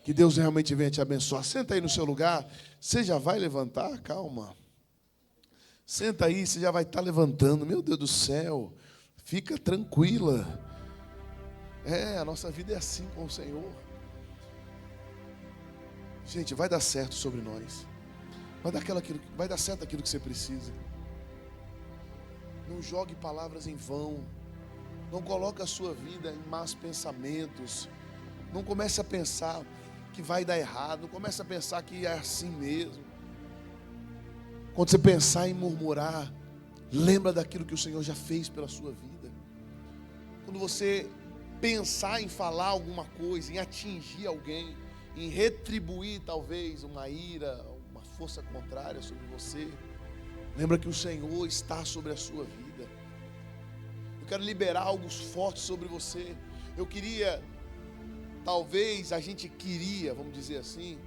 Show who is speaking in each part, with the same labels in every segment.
Speaker 1: Que Deus realmente venha te abençoar. Senta aí no seu lugar. Você já vai levantar? Calma. Senta aí, você já vai estar levantando. Meu Deus do céu. Fica tranquila. A nossa vida é assim com o Senhor. Gente, vai dar certo sobre nós. Vai dar certo aquilo que você precisa. Não jogue palavras em vão. Não coloque a sua vida em más pensamentos. Não comece a pensar que vai dar errado. Não comece a pensar que é assim mesmo. Quando você pensar em murmurar, lembra daquilo que o Senhor já fez pela sua vida. Quando você pensar em falar alguma coisa, em atingir alguém, em retribuir talvez uma ira, uma força contrária sobre você, lembra que o Senhor está sobre a sua vida. Eu quero liberar algo forte sobre você. Eu queria, talvez a gente queria, vamos dizer assim,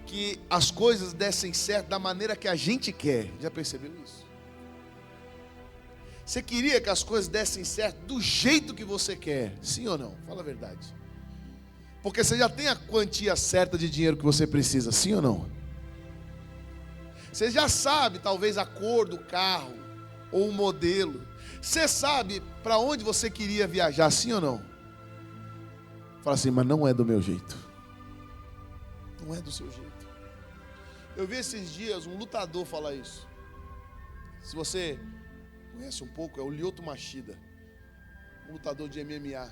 Speaker 1: que as coisas dessem certo da maneira que a gente quer. Já percebeu isso? Você queria que as coisas dessem certo do jeito que você quer? Sim ou não? Fala a verdade. Porque você já tem a quantia certa de dinheiro que você precisa, sim ou não? Você já sabe, talvez, a cor do carro ou o modelo. Você sabe para onde você queria viajar, sim ou não? Fala assim, mas não é do meu jeito. Não é do seu jeito. Eu vi esses dias um lutador falar isso. Se você conhece um pouco, é o Lyoto Machida, um lutador de MMA.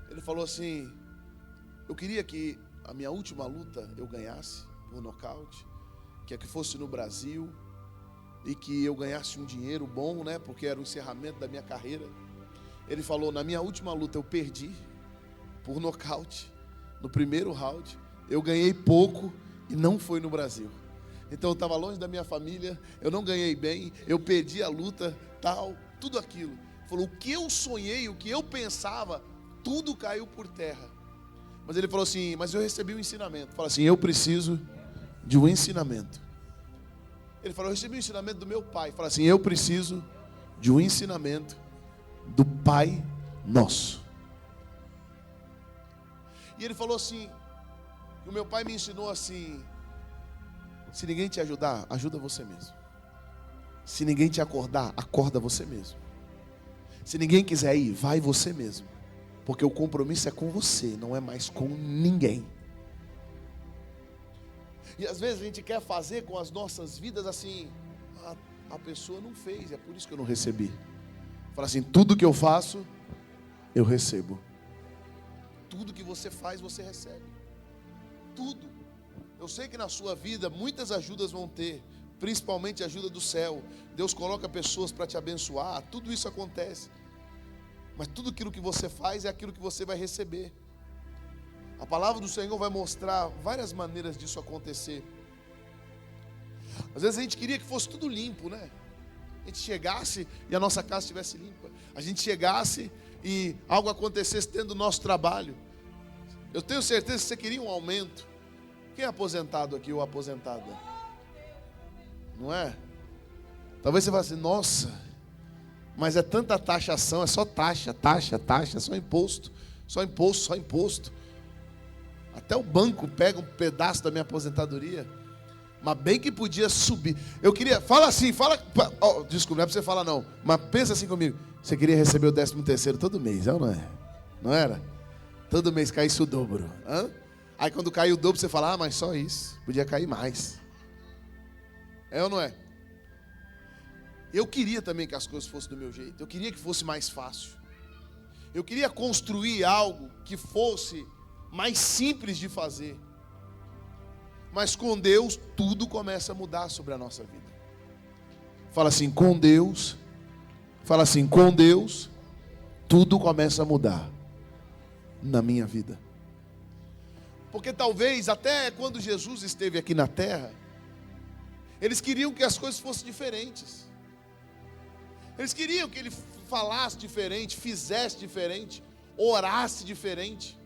Speaker 1: Ele falou assim: eu queria que a minha última luta eu ganhasse por nocaute, que fosse no Brasil, e que eu ganhasse um dinheiro bom, né? Porque era o encerramento da minha carreira. Ele falou: na minha última luta eu perdi por nocaute, no primeiro round, eu ganhei pouco e não foi no Brasil. Então eu estava longe da minha família, eu não ganhei bem, eu perdi a luta, tal, tudo aquilo. Falou, o que eu sonhei, o que eu pensava, tudo caiu por terra. Mas ele falou assim, mas eu recebi um ensinamento. Fala assim, eu preciso de um ensinamento. Ele falou, eu recebi um ensinamento do meu pai. Fala assim, eu preciso de um ensinamento do Pai Nosso. E ele falou assim, o meu pai me ensinou assim, se ninguém te ajudar, ajuda você mesmo. Se ninguém te acordar, acorda você mesmo. Se ninguém quiser ir, vai você mesmo. Porque o compromisso é com você, não é mais com ninguém. E às vezes a gente quer fazer com as nossas vidas assim, a pessoa não fez, é por isso que eu não recebi. Fala assim, tudo que eu faço, eu recebo. Tudo que você faz, você recebe. Tudo. Eu sei que na sua vida muitas ajudas vão ter, principalmente a ajuda do céu. Deus coloca pessoas para te abençoar, tudo isso acontece. Mas tudo aquilo que você faz é aquilo que você vai receber. A palavra do Senhor vai mostrar várias maneiras disso acontecer. Às vezes a gente queria que fosse tudo limpo, né? A gente chegasse e a nossa casa estivesse limpa. A gente chegasse e algo acontecesse dentro do nosso trabalho. Eu tenho certeza que você queria um aumento. Quem é aposentado aqui ou aposentada? Não é? Talvez você fale assim, nossa, mas é tanta taxação, é só taxa, só imposto, só imposto, só imposto. Até o banco pega um pedaço da minha aposentadoria. Mas bem que podia subir. Eu queria, fala assim, desculpa, não é para você falar não, mas pensa assim comigo. Você queria receber o 13º todo mês, é ou não é? Não era? Todo mês caísse o dobro. Hã? Aí quando caiu o dobro, você fala, mas só isso, podia cair mais. É ou não é? Eu queria também que as coisas fossem do meu jeito. Eu queria que fosse mais fácil. Eu queria construir algo que fosse mais simples de fazer. Mas com Deus, tudo começa a mudar sobre a nossa vida. Fala assim, com Deus. Fala assim, com Deus, tudo começa a mudar na minha vida. Porque talvez até quando Jesus esteve aqui na terra, eles queriam que as coisas fossem diferentes. Eles queriam que ele falasse diferente, fizesse diferente, orasse diferente.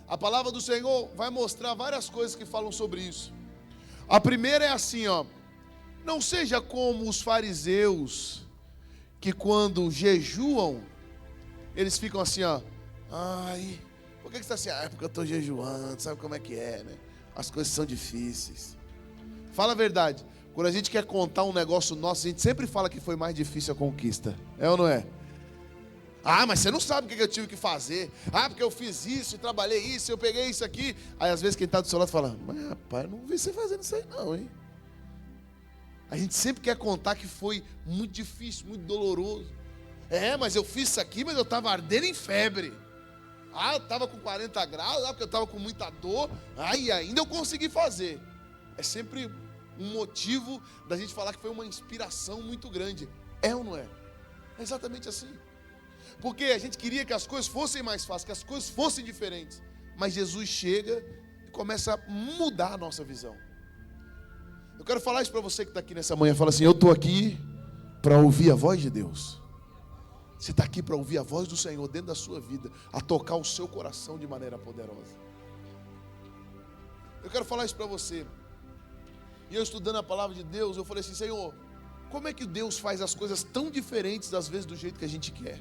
Speaker 1: A palavra do Senhor vai mostrar várias coisas que falam sobre isso. A primeira é assim, ó. Não seja como os fariseus, que quando jejuam, eles ficam assim, ó. Ai, Por que você está assim? Ah, é porque eu estou jejuando, sabe como é que é, né? As coisas são difíceis. Fala a verdade. Quando a gente quer contar um negócio nosso, a gente sempre fala que foi mais difícil a conquista. É ou não é? Ah, mas você não sabe o que eu tive que fazer. Ah, porque eu fiz isso, trabalhei isso, eu peguei isso aqui. Aí às vezes quem está do seu lado fala: mas rapaz, eu não vi você fazendo isso aí não, hein? A gente sempre quer contar que foi muito difícil, muito doloroso. É, mas eu fiz isso aqui, mas eu estava ardendo em febre. Ah, eu estava com 40 graus, porque eu estava com muita dor. Ah, e ainda eu consegui fazer. É sempre um motivo da gente falar que foi uma inspiração muito grande. É ou não é? É exatamente assim. Porque a gente queria que as coisas fossem mais fáceis, que as coisas fossem diferentes. Mas Jesus chega e começa a mudar a nossa visão. Eu quero falar isso para você que está aqui nessa manhã. Fala assim: eu estou aqui para ouvir a voz de Deus. Você está aqui para ouvir a voz do Senhor dentro da sua vida, a tocar o seu coração de maneira poderosa. Eu quero falar isso para você. E eu estudando a palavra de Deus, eu falei assim: Senhor, como é que Deus faz as coisas tão diferentes, às vezes, do jeito que a gente quer?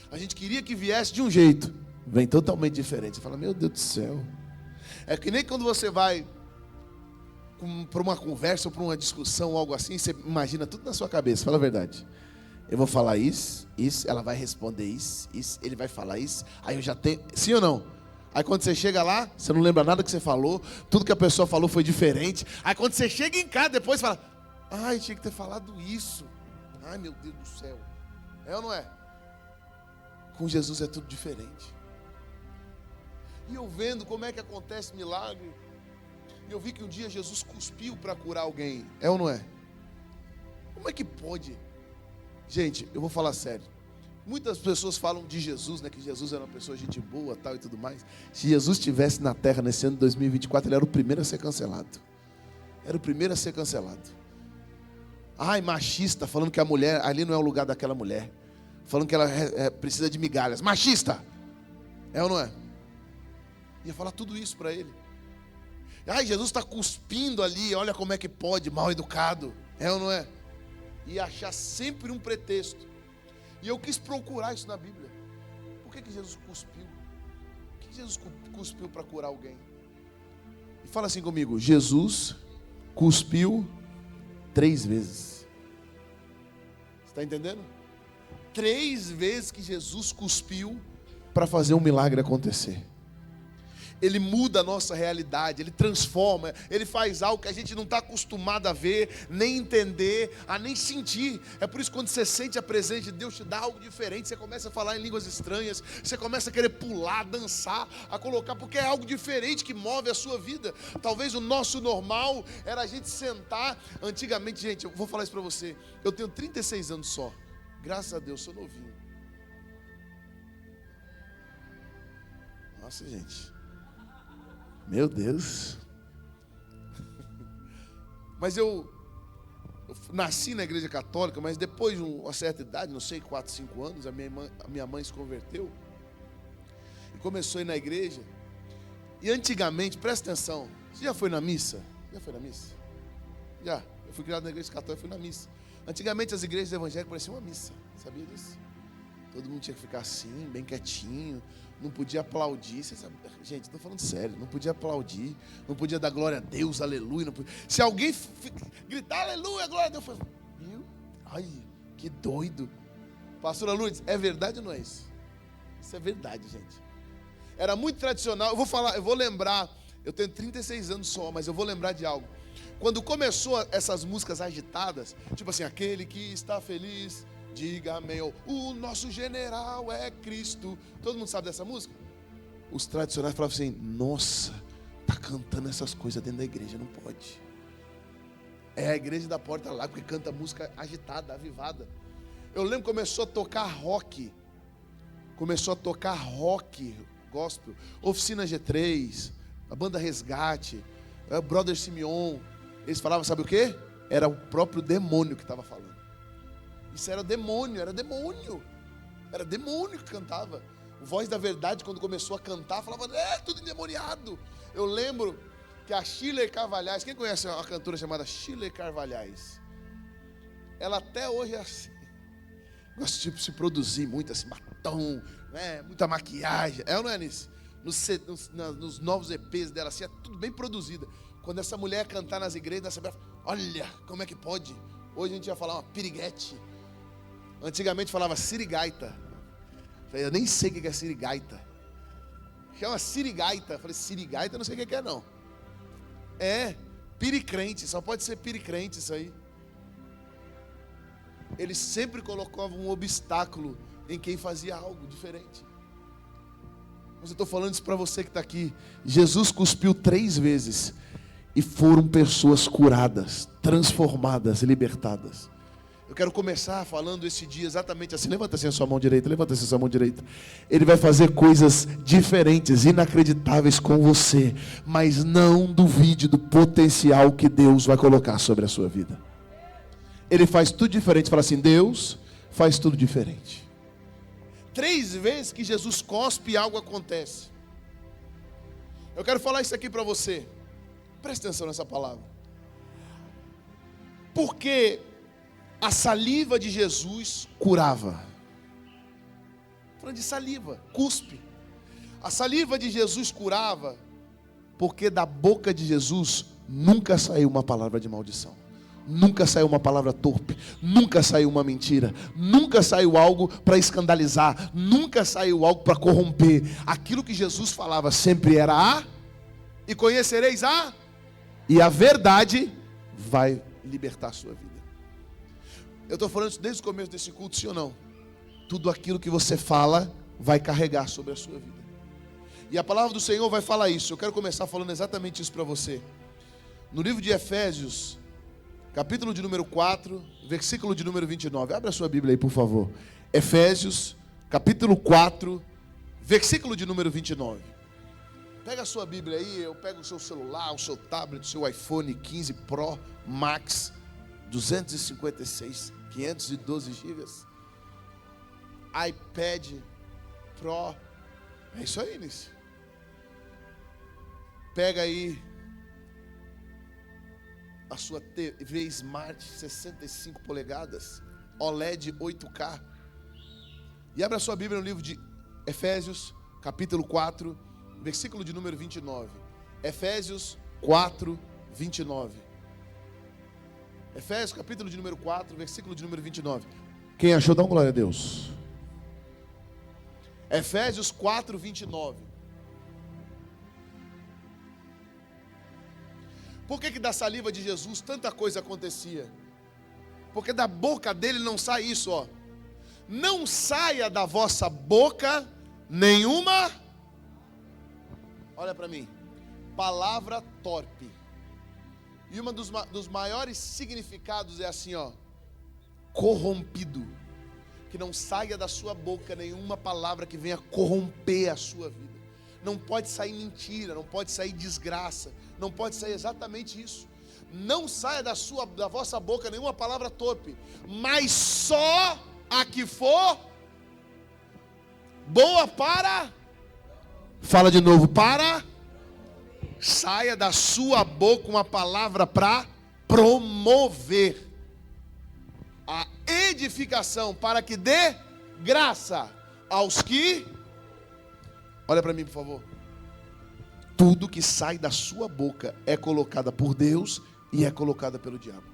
Speaker 1: A gente queria que viesse de um jeito, vem totalmente diferente. Você fala: meu Deus do céu. É que nem quando você vai para uma conversa ou para uma discussão, algo assim, você imagina tudo na sua cabeça. Fala a verdade. Eu vou falar isso, ela vai responder isso, ele vai falar isso. Aí eu já tenho, sim ou não? Aí quando você chega lá, você não lembra nada que você falou, tudo que a pessoa falou foi diferente. Aí quando você chega em casa depois, você fala: ai, tinha que ter falado isso. Ai, meu Deus do céu. É ou não é? Com Jesus é tudo diferente. E eu vendo como é que acontece milagre, e eu vi que um dia Jesus cuspiu para curar alguém. É ou não é? Como é que pode? Gente, eu vou falar sério. Muitas pessoas falam de Jesus, né? Que Jesus era uma pessoa gente boa, tal e tudo mais. Se Jesus estivesse na terra nesse ano de 2024, ele era o primeiro a ser cancelado. Era o primeiro a ser cancelado. Ai, machista, falando que a mulher, ali não é o lugar daquela mulher. Falando que ela precisa de migalhas. Machista! É ou não é? Ia falar tudo isso para ele. Ai, Jesus está cuspindo ali, olha como é que pode, mal educado. É ou não é? E achar sempre um pretexto. E eu quis procurar isso na Bíblia. Por que Jesus cuspiu? Por que Jesus cuspiu para curar alguém? E fala assim comigo: Jesus cuspiu 3 vezes. Você está entendendo? 3 vezes que Jesus cuspiu para fazer um milagre acontecer. Ele muda a nossa realidade, ele transforma, ele faz algo que a gente não está acostumado a ver, nem entender, a nem sentir. É por isso que quando você sente a presença de Deus, te dá algo diferente. Você começa a falar em línguas estranhas, você começa a querer pular, dançar, a colocar, porque é algo diferente que move a sua vida. Talvez o nosso normal era a gente sentar. Antigamente, gente, eu vou falar isso para você, eu tenho 36 anos só, graças a Deus, sou novinho. Nossa, gente, meu Deus. Mas eu nasci na igreja católica, mas depois de uma certa idade, não sei, 4, 5 anos, a minha mãe se converteu e começou a ir na igreja. E antigamente, presta atenção, você já foi na missa? Já foi na missa? Já. Eu fui criado na igreja católica e fui na missa. Antigamente as igrejas evangélicas pareciam uma missa, sabia disso? Todo mundo tinha que ficar assim, bem quietinho, não podia aplaudir. Você sabe? Gente, estou falando sério, não podia aplaudir, não podia dar glória a Deus, aleluia. Não podia. Se alguém gritar aleluia, glória a Deus, eu falo: viu? Ai, que doido. Pastora Lourdes, é verdade ou não é isso? Isso é verdade, gente. Era muito tradicional. Eu vou lembrar, eu tenho 36 anos só, mas eu vou lembrar de algo. Quando começou essas músicas agitadas, tipo assim, aquele que está feliz, diga amém. O nosso general é Cristo. Todo mundo sabe dessa música? Os tradicionais falavam assim: nossa, tá cantando essas coisas dentro da igreja, não pode. É a igreja da porta lá, porque canta música agitada, avivada. Eu lembro que começou a tocar rock. Gospel. Oficina G3, a banda Resgate, Brother Simeon. Eles falavam, sabe o quê? Era o próprio demônio que estava falando. Isso era demônio que cantava. O Voz da Verdade, quando começou a cantar, falava: tudo endemoniado. Eu lembro que a Shirley Carvalhais, quem conhece uma cantora chamada Shirley Carvalhais? Ela até hoje é assim, gosta de se produzir muito, assim, batom, né? Muita maquiagem. É ou não é nisso? nos novos EPs dela, assim, é tudo bem produzida. Quando essa mulher cantar nas igrejas, na Assembleia, olha, como é que pode? Hoje a gente ia falar uma piriguete. Antigamente falava sirigaita. Eu nem sei o que é sirigaita. Chama sirigaita. Eu falei, sirigaita, eu não sei o que é não. É, piricrente, só pode ser piricrente isso aí. Ele sempre colocava um obstáculo em quem fazia algo diferente. Mas eu estou falando isso para você que está aqui. Jesus cuspiu 3 vezes e foram pessoas curadas, transformadas, libertadas. Eu quero começar falando esse dia exatamente assim. Levanta assim a sua mão direita, levanta assim a sua mão direita. Ele vai fazer coisas diferentes, inacreditáveis com você. Mas não duvide do potencial que Deus vai colocar sobre a sua vida. Ele faz tudo diferente. Fala assim, Deus faz tudo diferente. 3 vezes que Jesus cospe, algo acontece. Eu quero falar isso aqui para você. Presta atenção nessa palavra. Porque a saliva de Jesus curava. Falando de saliva, cuspe. A saliva de Jesus curava, porque da boca de Jesus nunca saiu uma palavra de maldição. Nunca saiu uma palavra torpe, nunca saiu uma mentira, nunca saiu algo para escandalizar, nunca saiu algo para corromper. Aquilo que Jesus falava sempre era e conhecereis e a verdade vai libertar a sua vida. Eu estou falando isso desde o começo desse culto, sim ou não? Tudo aquilo que você fala vai carregar sobre a sua vida. E a palavra do Senhor vai falar isso. Eu quero começar falando exatamente isso para você. No livro de Efésios, capítulo de número 4, versículo de número 29. Abra a sua Bíblia aí, por favor. Efésios, capítulo 4, versículo de número 29. Pega a sua Bíblia aí, eu pego o seu celular, o seu tablet, o seu iPhone 15 Pro Max, 256, 512 GB. iPad Pro. É isso aí, Nisso. Pega aí a sua TV Smart 65 polegadas, OLED 8K. E abra a sua Bíblia no livro de Efésios, capítulo 4, versículo de número 29. Efésios 4, 29. Efésios, capítulo de número 4, versículo de número 29. Quem achou, dá uma glória a Deus. Efésios 4, 29. Por que da saliva de Jesus tanta coisa acontecia? Porque da boca dele não sai isso, ó. Não saia da vossa boca nenhuma, olha para mim, palavra torpe. E uma dos maiores significados é assim, ó, corrompido. Que não saia da sua boca nenhuma palavra que venha corromper a sua vida. Não pode sair mentira, não pode sair desgraça, não pode sair exatamente isso. Não saia da vossa boca nenhuma palavra torpe, mas só a que for boa para, fala de novo, para, saia da sua boca uma palavra para promover a edificação, para que dê graça aos que, olha para mim por favor, tudo que sai da sua boca é colocada por Deus e é colocada pelo diabo.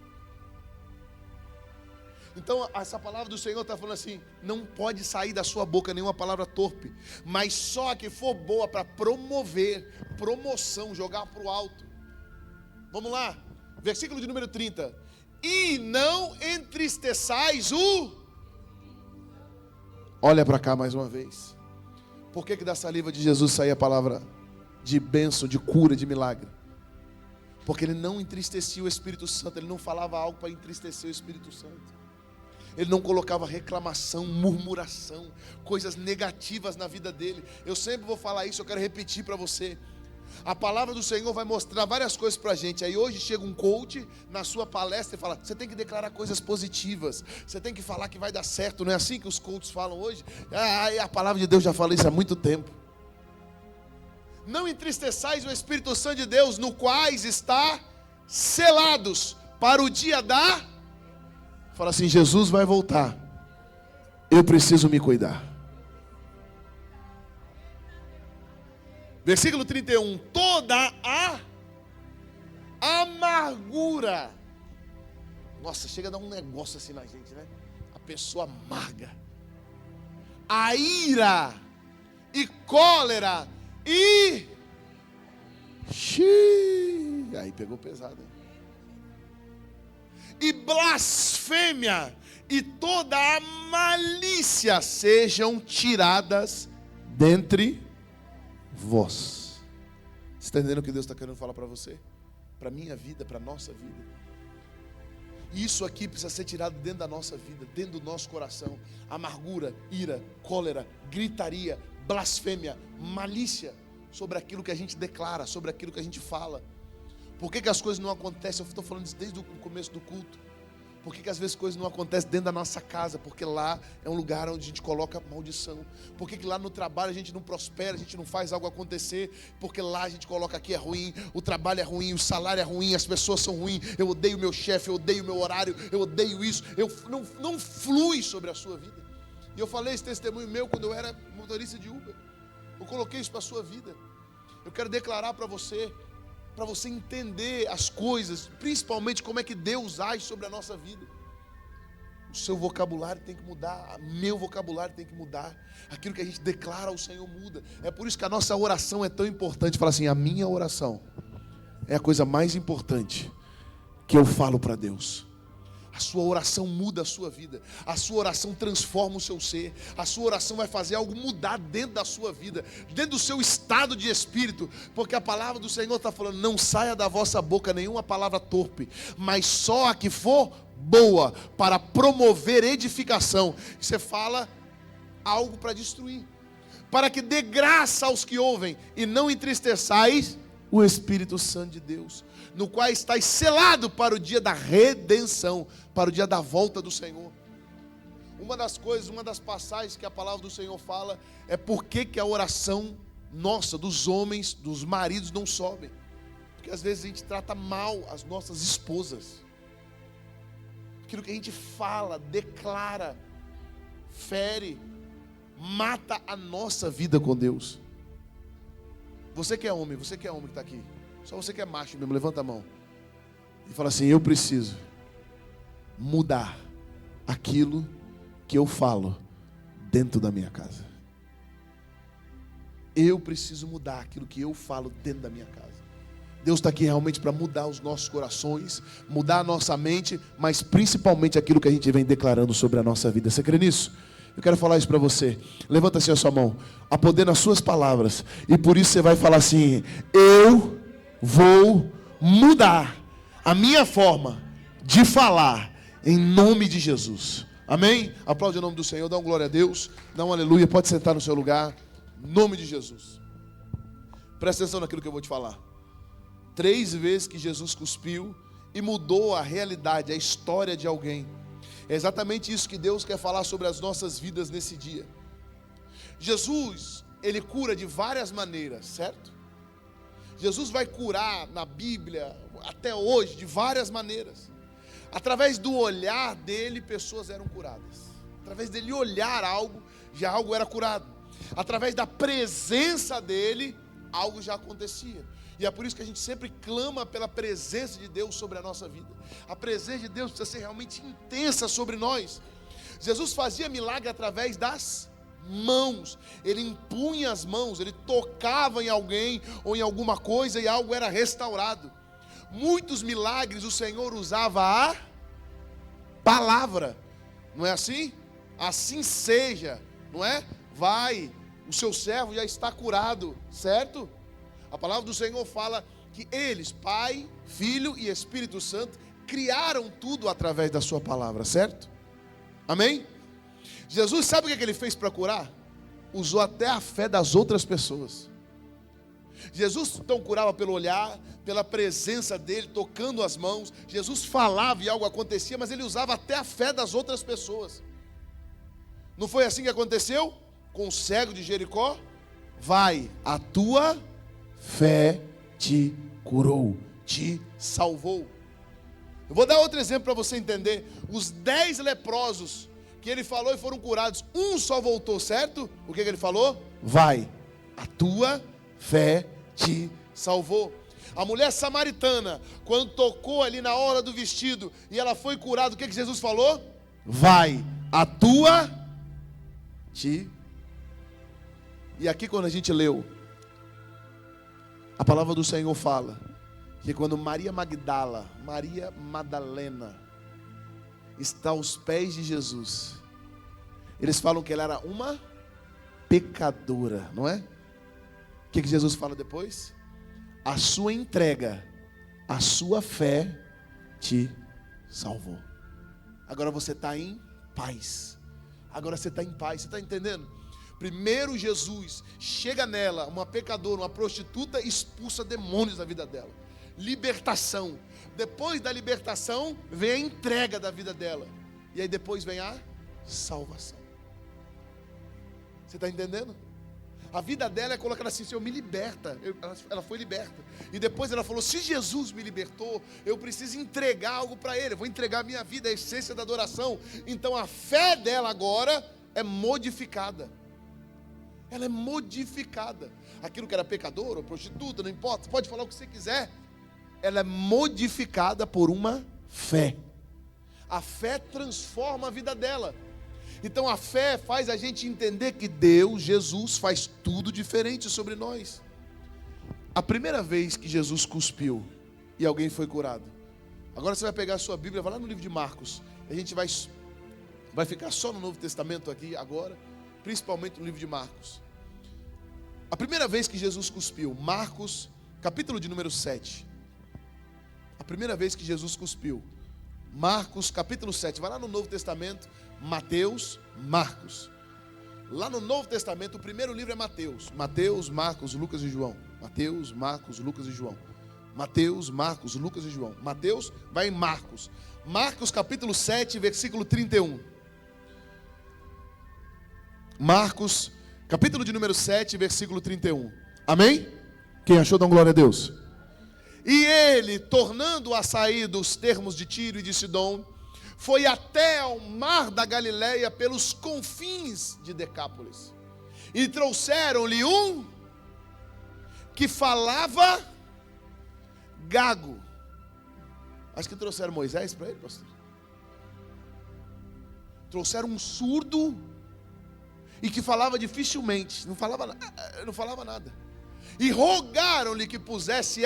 Speaker 1: Então essa palavra do Senhor está falando assim, não pode sair da sua boca nenhuma palavra torpe, mas só a que for boa para promover, promoção, jogar para o alto. Vamos lá, versículo de número 30. E não entristeçais olha para cá mais uma vez. Por que da saliva de Jesus saía a palavra de bênção, de cura, de milagre? Porque ele não entristecia o Espírito Santo. Ele não falava algo para entristecer o Espírito Santo. Ele não colocava reclamação, murmuração, coisas negativas na vida dele. Eu sempre vou falar isso, eu quero repetir para você. A palavra do Senhor vai mostrar várias coisas para a gente. Aí hoje chega um coach na sua palestra e fala, você tem que declarar coisas positivas, você tem que falar que vai dar certo. Não é assim que os coaches falam hoje? A palavra de Deus já fala isso há muito tempo. Não entristeçais o Espírito Santo de Deus, no quais está selados para o dia da... Fala assim, Jesus vai voltar, eu preciso me cuidar. Versículo 31. Toda a amargura. Nossa, chega a dar um negócio assim na gente, né? A pessoa amarga. A ira e cólera e... Aí pegou pesado, hein? E blasfêmia e toda a malícia sejam tiradas dentre vós. Você está entendendo o que Deus está querendo falar para você? Para a minha vida, para a nossa vida. Isso aqui precisa ser tirado dentro da nossa vida, dentro do nosso coração. Amargura, ira, cólera, gritaria, blasfêmia, malícia sobre aquilo que a gente declara, sobre aquilo que a gente fala. Por que as coisas não acontecem? Eu estou falando isso desde o começo do culto. Por que às vezes coisas não acontecem dentro da nossa casa? Porque lá é um lugar onde a gente coloca maldição. Por que lá no trabalho a gente não prospera, a gente não faz algo acontecer? Porque lá a gente coloca aqui é ruim, o trabalho é ruim, o salário é ruim, as pessoas são ruins, eu odeio meu chefe, eu odeio meu horário, eu odeio isso. Não flui sobre a sua vida. E eu falei esse testemunho meu quando eu era motorista de Uber. Eu coloquei isso para a sua vida. Eu quero declarar para você entender as coisas, principalmente como é que Deus age sobre a nossa vida. O seu vocabulário tem que mudar, meu vocabulário tem que mudar. Aquilo que a gente declara ao Senhor muda. É por isso que a nossa oração é tão importante. Fala assim, a minha oração é a coisa mais importante que eu falo para Deus. A sua oração muda a sua vida. A sua oração transforma o seu ser. A sua oração vai fazer algo mudar dentro da sua vida, dentro do seu estado de espírito. Porque a palavra do Senhor está falando, não saia da vossa boca nenhuma palavra torpe, mas só a que for boa, para promover edificação. Você fala algo para destruir, para que dê graça aos que ouvem, e não entristeçais o Espírito Santo de Deus, no qual estáis selado para o dia da redenção, para o dia da volta do Senhor. Uma das passagens que a palavra do Senhor fala é por que a oração nossa, dos homens, dos maridos não sobe. Porque às vezes a gente trata mal as nossas esposas. Aquilo que a gente fala, declara, fere, mata a nossa vida com Deus. Você que é homem que está aqui, só você que é macho mesmo, levanta a mão e fala assim, eu preciso mudar aquilo que eu falo dentro da minha casa. Eu preciso mudar aquilo que eu falo dentro da minha casa. Deus está aqui realmente para mudar os nossos corações, mudar a nossa mente, mas principalmente aquilo que a gente vem declarando sobre a nossa vida. Você crê nisso? Eu quero falar isso para você. Levanta assim a sua mão. Há poder nas suas palavras. E por isso você vai falar assim, eu vou mudar a minha forma de falar em nome de Jesus. Amém? Aplaude o nome do Senhor, dá um glória a Deus, dá um aleluia, pode sentar no seu lugar. Em nome de Jesus. Presta atenção naquilo que eu vou te falar. 3 vezes que Jesus cuspiu e mudou a realidade, a história de alguém. É exatamente isso que Deus quer falar sobre as nossas vidas nesse dia. Jesus, Ele cura de várias maneiras, certo? Jesus vai curar na Bíblia, até hoje, de várias maneiras. Através do olhar dele, pessoas eram curadas. Através dele olhar algo, já algo era curado. Através da presença dele, algo já acontecia. E é por isso que a gente sempre clama pela presença de Deus sobre a nossa vida. A presença de Deus precisa ser realmente intensa sobre nós. Jesus fazia milagre através das mãos. Ele impunha as mãos, ele tocava em alguém ou em alguma coisa e algo era restaurado. Muitos milagres o Senhor usava a palavra. Não é assim? Assim seja, não é? Vai, o seu servo já está curado, certo? A palavra do Senhor fala que eles, Pai, Filho e Espírito Santo, criaram tudo através da sua palavra, certo? Amém? Jesus, sabe o que ele fez para curar? Usou até a fé das outras pessoas. Jesus então curava pelo olhar, pela presença dele, tocando as mãos. Jesus falava e algo acontecia, mas ele usava até a fé das outras pessoas. Não foi assim que aconteceu? Com o cego de Jericó? Vai, a tua fé te curou, te salvou. Eu vou dar outro exemplo para você entender. Os 10 leprosos que ele falou e foram curados, um só voltou, certo? O que ele falou? Vai, a tua fé te salvou. A mulher samaritana, quando tocou ali na hora do vestido e ela foi curada, o que Jesus falou? Vai, a tua te. E aqui quando a gente leu, a palavra do Senhor fala que quando Maria Madalena está aos pés de Jesus, eles falam que ela era uma pecadora, não é? O que Jesus fala depois? A sua entrega, a sua fé te salvou. Agora você está em paz. Agora você está em paz, você está entendendo? Primeiro Jesus chega nela, uma pecadora, uma prostituta, expulsa demônios da vida dela. Libertação. Depois da libertação, vem a entrega da vida dela. E aí depois vem a salvação. Você está entendendo? A vida dela é colocada assim: Senhor, me liberta. Ela foi liberta. E depois ela falou: se Jesus me libertou, eu preciso entregar algo para Ele. Eu vou entregar a minha vida, a essência da adoração. Então a fé dela agora é modificada. Ela é modificada. Aquilo que era pecador ou prostituta, não importa, pode falar o que você quiser. Ela é modificada por uma fé. A fé transforma a vida dela. Então a fé faz a gente entender que Deus, Jesus, faz tudo diferente sobre nós. A primeira vez que Jesus cuspiu e alguém foi curado. Agora você vai pegar a sua Bíblia, vai lá no livro de Marcos. A gente vai ficar só no Novo Testamento aqui agora, principalmente no livro de Marcos. A primeira vez que Jesus cuspiu, Marcos, capítulo de número 7. A primeira vez que Jesus cuspiu, Marcos, capítulo 7. Vai lá no Novo Testamento, Mateus, Marcos. Lá no Novo Testamento, o primeiro livro é Mateus. Mateus, Marcos, Lucas e João. Mateus, Marcos, Lucas e João. Mateus, Marcos, Lucas e João. Mateus, vai em Marcos. Marcos, capítulo 7, versículo 31. Marcos, capítulo de número 7, versículo 31. Amém? Quem achou, dá glória a Deus. E ele, tornando a sair dos termos de Tiro e de Sidom, foi até ao mar da Galileia pelos confins de Decápolis. E trouxeram-lhe um que falava gago. Acho que trouxeram Moisés para ele, pastor. Trouxeram um surdo e que falava dificilmente, não falava nada. E rogaram-lhe que pusesse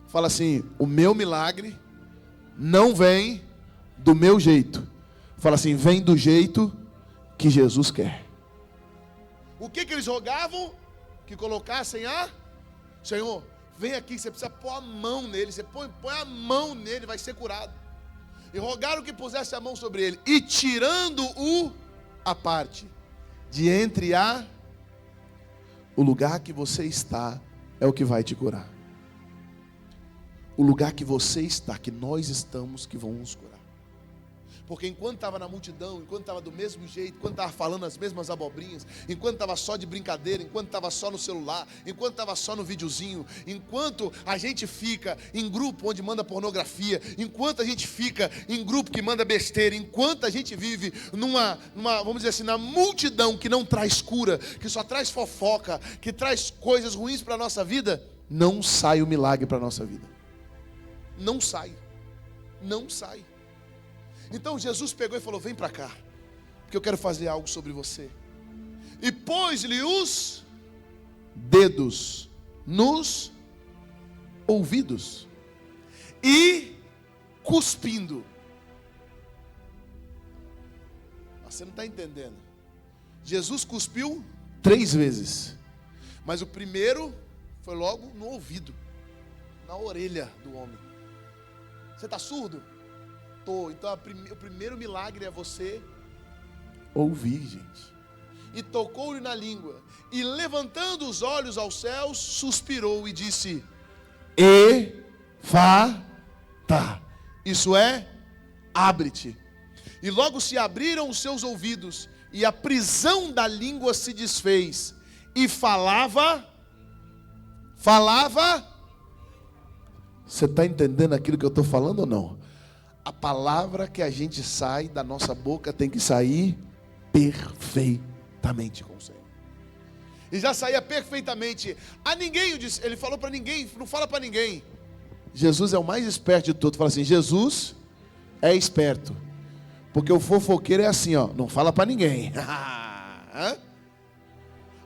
Speaker 1: fala assim: o meu milagre não vem do meu jeito. Fala assim: vem do jeito que Jesus quer. O que eles rogavam? Que colocassem Senhor, vem aqui, você precisa pôr a mão nele. Você põe a mão nele, vai ser curado. E rogaram que pusesse a mão sobre ele. E tirando-o à parte, de entre o lugar que você está, é o que vai te curar. O lugar que você está, que nós estamos, que vão nos curar. Porque enquanto estava na multidão, enquanto estava do mesmo jeito, enquanto estava falando as mesmas abobrinhas, enquanto estava só de brincadeira, enquanto estava só no celular, enquanto estava só no videozinho, enquanto a gente fica em grupo onde manda pornografia, enquanto a gente fica em grupo que manda besteira, enquanto a gente vive numa vamos dizer assim, na multidão que não traz cura, que só traz fofoca, que traz coisas ruins para a nossa vida, não sai o milagre para a nossa vida. Não sai. Não sai. Então Jesus pegou e falou: vem para cá, porque eu quero fazer algo sobre você. E pôs-lhe os dedos nos ouvidos e cuspindo. Você não está entendendo. Jesus cuspiu 3 vezes, mas o primeiro foi logo no ouvido, na orelha do homem. Você está surdo? Tô. Então o primeiro milagre é você ouvir, gente. E tocou-lhe na língua, e levantando os olhos aos céus, suspirou e disse: Ephata. Isso é, abre-te. E logo se abriram os seus ouvidos, e a prisão da língua se desfez, e falava. Você está entendendo aquilo que eu estou falando ou não? A palavra que a gente sai da nossa boca tem que sair perfeitamente com o Senhor. E já saía perfeitamente. A ninguém, ele falou para ninguém, não fala para ninguém. Jesus é o mais esperto de todos. Fala assim, Jesus é esperto. Porque o fofoqueiro é assim, ó, não fala para ninguém.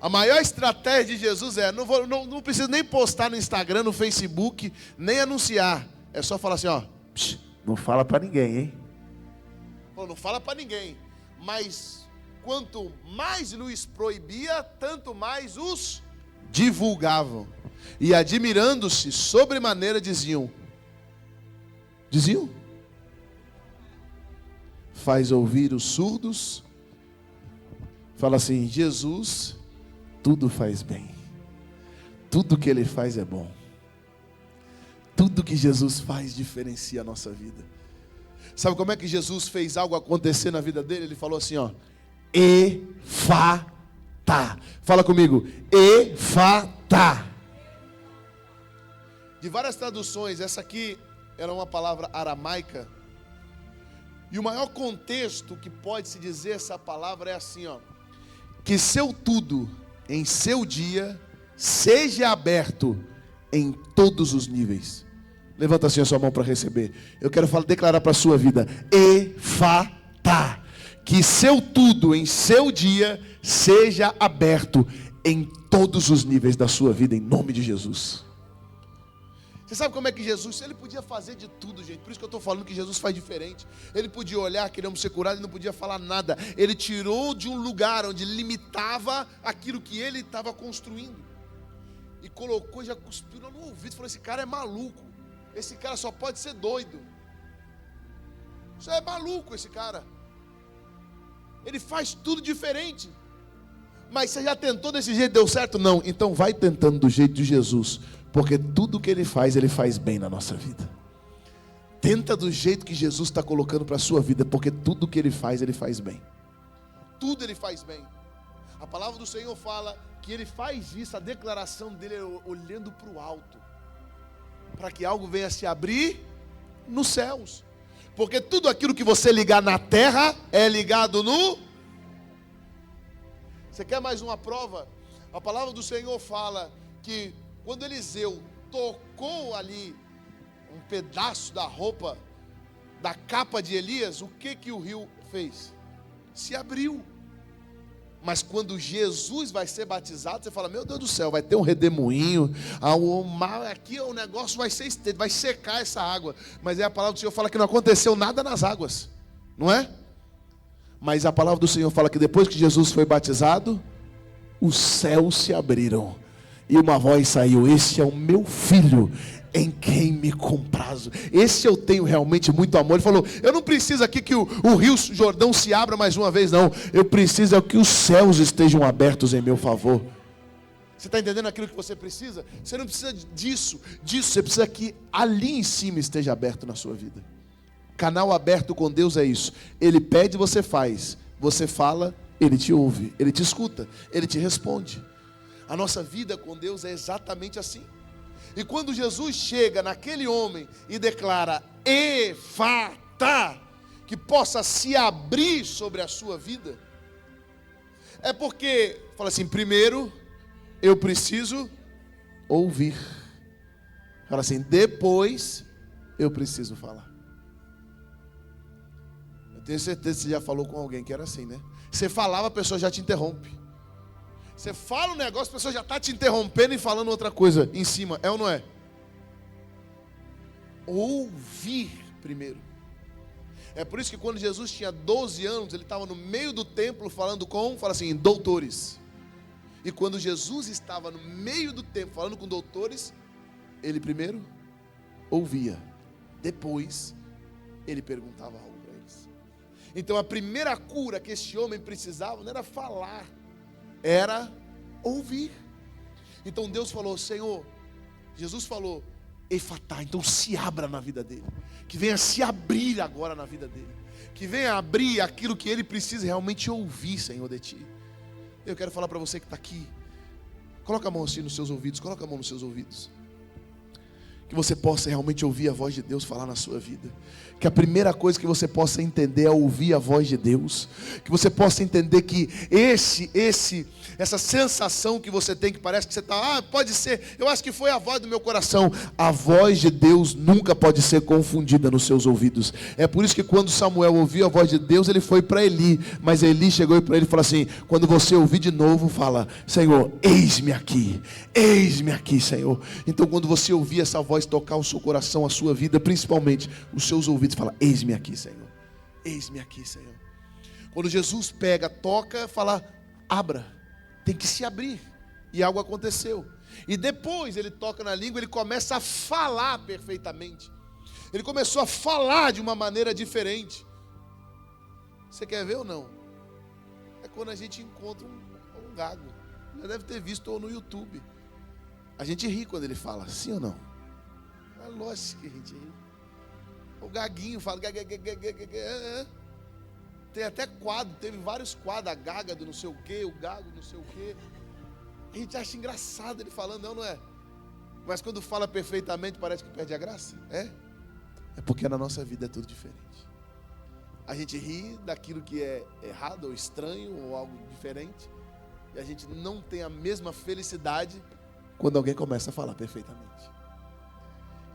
Speaker 1: A maior estratégia de Jesus é, não preciso nem postar no Instagram, no Facebook, nem anunciar. É só falar assim, ó, não fala para ninguém, hein? Não fala para ninguém. Mas quanto mais Luís proibia, tanto mais os divulgavam. E admirando-se sobremaneira diziam, faz ouvir os surdos. Fala assim, Jesus tudo faz bem. Tudo que Ele faz é bom. Tudo que Jesus faz diferencia a nossa vida. Sabe como é que Jesus fez algo acontecer na vida dele? Ele falou assim, ó, Efatá. Fala comigo, Efatá. De várias traduções, essa aqui era uma palavra aramaica. E o maior contexto que pode se dizer essa palavra é assim, ó, que seu tudo em seu dia seja aberto em todos os níveis. Levanta assim a sua mão para receber. Eu quero declarar para a sua vida, Efatá, que seu tudo em seu dia seja aberto em todos os níveis da sua vida, em nome de Jesus. Você sabe como é que Jesus, ele podia fazer de tudo, gente. Por isso que eu estou falando que Jesus faz diferente. Ele podia olhar, queremos ser curados, e não podia falar nada. Ele tirou de um lugar onde limitava aquilo que ele estava construindo. E colocou, já cuspiu no ouvido, falou, esse cara é maluco. Esse cara só pode ser doido. Isso é maluco, esse cara. Ele faz tudo diferente. Mas você já tentou desse jeito, deu certo? Não, então vai tentando do jeito de Jesus. Porque tudo que Ele faz bem na nossa vida. Tenta do jeito que Jesus está colocando para a sua vida, porque tudo que Ele faz bem. Tudo Ele faz bem. A palavra do Senhor fala que Ele faz isso, a declaração dele é olhando para o alto, para que algo venha se abrir nos céus. Porque tudo aquilo que você ligar na terra é ligado no... Você quer mais uma prova? A palavra do Senhor fala que quando Eliseu tocou ali um pedaço da roupa, da capa de Elias, o que o rio fez? Se abriu. Mas quando Jesus vai ser batizado, você fala, meu Deus do céu, vai ter um redemoinho, o mar aqui, o negócio vai secar essa água. Mas aí a palavra do Senhor fala que não aconteceu nada nas águas, não é? Mas a palavra do Senhor fala que depois que Jesus foi batizado, os céus se abriram. E uma voz saiu, esse é o meu filho, em quem me comprazo. Esse eu tenho realmente muito amor. Ele falou, eu não preciso aqui que o rio Jordão se abra mais uma vez, não. Eu preciso que os céus estejam abertos em meu favor. Você está entendendo aquilo que você precisa? Você não precisa disso. Você precisa que ali em cima esteja aberto na sua vida. Canal aberto com Deus é isso. Ele pede, você faz. Você fala, Ele te ouve. Ele te escuta, Ele te responde. A nossa vida com Deus é exatamente assim. E quando Jesus chega naquele homem e declara Efatá, que possa se abrir sobre a sua vida, é porque, fala assim, primeiro eu preciso ouvir. Fala assim, depois eu preciso falar. Eu tenho certeza que você já falou com alguém que era assim, né? Você falava, a pessoa já te interrompe. Você fala um negócio, a pessoa já está te interrompendo e falando outra coisa em cima. É ou não é? Ouvir primeiro. É por isso que quando Jesus tinha 12 anos, ele estava no meio do templo falando com, fala assim, doutores. E quando Jesus estava no meio do templo falando com doutores, ele primeiro ouvia. Depois, ele perguntava algo para eles. Então a primeira cura que este homem precisava não era falar, era ouvir. Então Deus falou, Senhor, Jesus falou, Efatá, então se abra na vida dele, que venha se abrir agora na vida dele, que venha abrir aquilo que ele precisa realmente ouvir, Senhor, de ti. Eu quero falar para você que está aqui, coloca a mão assim nos seus ouvidos, coloca a mão nos seus ouvidos, que você possa realmente ouvir a voz de Deus falar na sua vida. Que a primeira coisa que você possa entender é ouvir a voz de Deus. Que você possa entender que essa sensação que você tem, que parece que você está, pode ser, eu acho que foi a voz do meu coração. A voz de Deus nunca pode ser confundida nos seus ouvidos. É por isso que quando Samuel ouviu a voz de Deus, ele foi para Eli. Mas Eli chegou para ele e falou assim: quando você ouvir de novo, fala: Senhor, eis-me aqui, Senhor. Então quando você ouvir essa voz tocar o seu coração, a sua vida, principalmente os seus ouvidos, fala: eis-me aqui, Senhor. Eis-me aqui, Senhor. Quando Jesus pega, toca, fala: abra. Tem que se abrir. E algo aconteceu. E depois ele toca na língua, ele começa a falar perfeitamente. Ele começou a falar de uma maneira diferente. Você quer ver ou não? É quando a gente encontra um gago. Já deve ter visto no YouTube. A gente ri quando ele fala, sim ou não? É lógico que a gente ri. O gaguinho fala. Tem até quadro, teve vários quadros, a gaga do não sei o quê, o gago não sei o quê. A gente acha engraçado ele falando, não é? Mas quando fala perfeitamente parece que perde a graça. É porque na nossa vida é tudo diferente. A gente ri daquilo que é errado ou estranho ou algo diferente. E a gente não tem a mesma felicidade quando alguém começa a falar perfeitamente.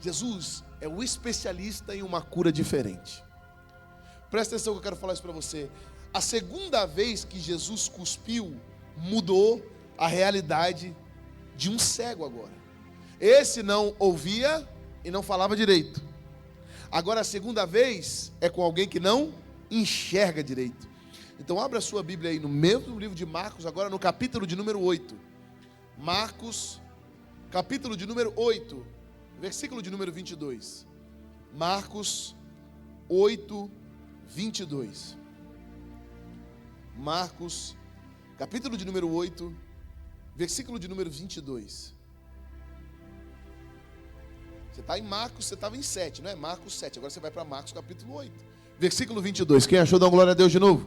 Speaker 1: Jesus é o especialista em uma cura diferente. Presta atenção que eu quero falar isso para você. A segunda vez que Jesus cuspiu, mudou a realidade de um cego agora. Esse não ouvia e não falava direito. Agora a segunda vez é com alguém que não enxerga direito. Então abra a sua Bíblia aí no mesmo livro de Marcos, agora no capítulo de número 8. Marcos, capítulo de número 8, versículo de número 22. Marcos 8, 22. Marcos, capítulo de número 8, versículo de número 22. Você está em Marcos, você estava em 7, não é? Marcos 7, agora você vai para Marcos capítulo 8. Versículo 22, quem achou, dá uma glória a Deus de novo.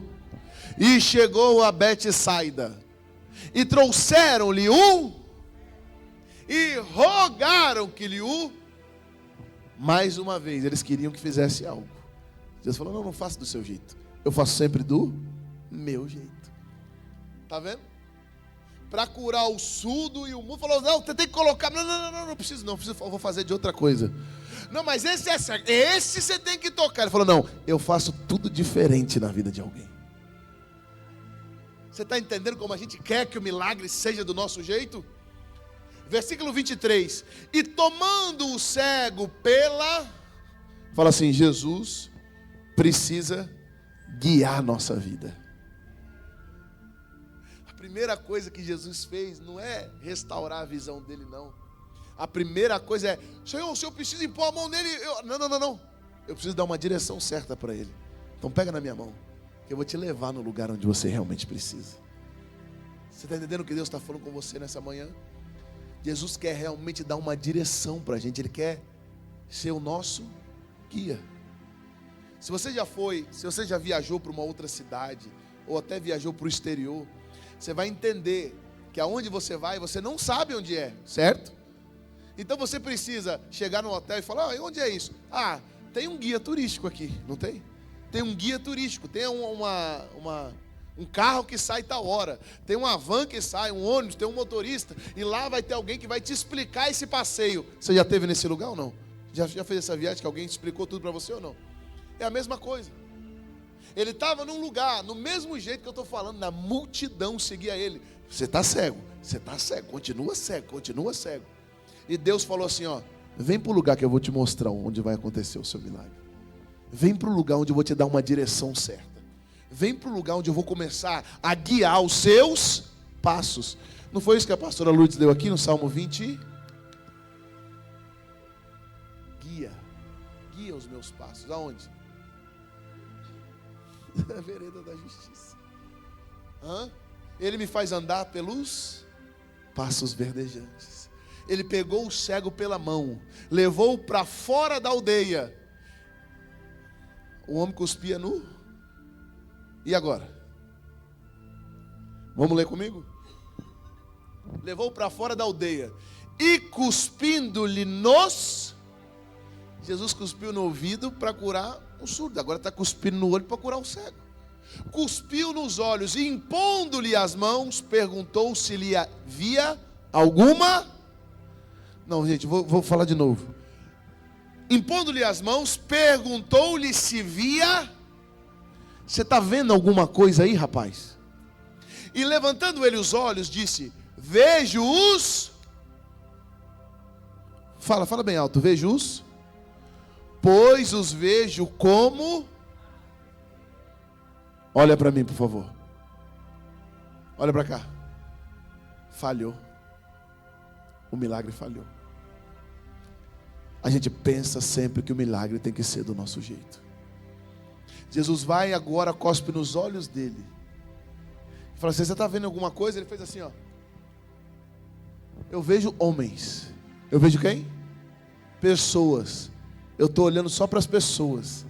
Speaker 1: E chegou a Betsaida, e trouxeram-lhe e rogaram que lhe mais uma vez, eles queriam que fizesse algo. Jesus falou, não faça do seu jeito, eu faço sempre do meu jeito. Está vendo? Para curar o surdo e o mudo, falou, não, você tem que colocar, não preciso, eu vou fazer de outra coisa. Não, mas esse é certo, esse você tem que tocar. Ele falou, não, eu faço tudo diferente na vida de alguém. Você está entendendo como a gente quer que o milagre seja do nosso jeito? Versículo 23, e tomando o cego fala assim, Jesus precisa guiar a nossa vida. A primeira coisa que Jesus fez não é restaurar a visão dele, não. A primeira coisa é, Senhor, o Senhor precisa impor a mão nele. Não. Eu preciso dar uma direção certa para ele. Então pega na minha mão, que eu vou te levar no lugar onde você realmente precisa. Você está entendendo o que Deus está falando com você nessa manhã? Jesus quer realmente dar uma direção para a gente. Ele quer ser o nosso guia. Se você já viajou para uma outra cidade, ou até viajou para o exterior, você vai entender que aonde você vai, você não sabe onde é, certo? Então você precisa chegar no hotel e falar, onde é isso? Tem um guia turístico aqui, não tem? Tem um guia turístico, tem um carro que sai tal hora, tem uma van que sai, um ônibus, tem um motorista, e lá vai ter alguém que vai te explicar esse passeio. Você já esteve nesse lugar ou não? Já fez essa viagem que alguém explicou tudo para você ou não? É a mesma coisa. Ele estava num lugar, no mesmo jeito que eu estou falando, na multidão seguia ele. Você está cego, continua cego. E Deus falou assim, vem para o lugar que eu vou te mostrar onde vai acontecer o seu milagre. Vem para o lugar onde eu vou te dar uma direção certa. Vem para o lugar onde eu vou começar a guiar os seus passos. Não foi isso que a pastora Lourdes deu aqui no Salmo 20? Guia os meus passos. Aonde? Na vereda da justiça. Ele me faz andar pelos passos verdejantes. Ele pegou o cego pela mão, levou-o para fora da aldeia. O homem cuspia nu. E agora? Vamos ler comigo? Levou para fora da aldeia e cuspindo-lhe nos Jesus cuspiu no ouvido para curar o surdo, agora está cuspindo no olho para curar o cego. Cuspiu nos olhos e, impondo-lhe as mãos, perguntou se lhe havia alguma... Não, gente, vou falar de novo. Impondo-lhe as mãos, perguntou-lhe se via... Você está vendo alguma coisa aí, rapaz? E levantando ele os olhos, disse: vejo os... Fala bem alto. Vejo os... Pois os vejo como... Olha para mim, por favor. Olha para cá. Falhou. O milagre falhou. A gente pensa sempre que o milagre tem que ser do nosso jeito. Jesus vai agora, cospe nos olhos dele. E fala assim: você está vendo alguma coisa? Ele fez assim, ó. Eu vejo homens. Eu vejo quem? Pessoas. Eu estou olhando só para as pessoas.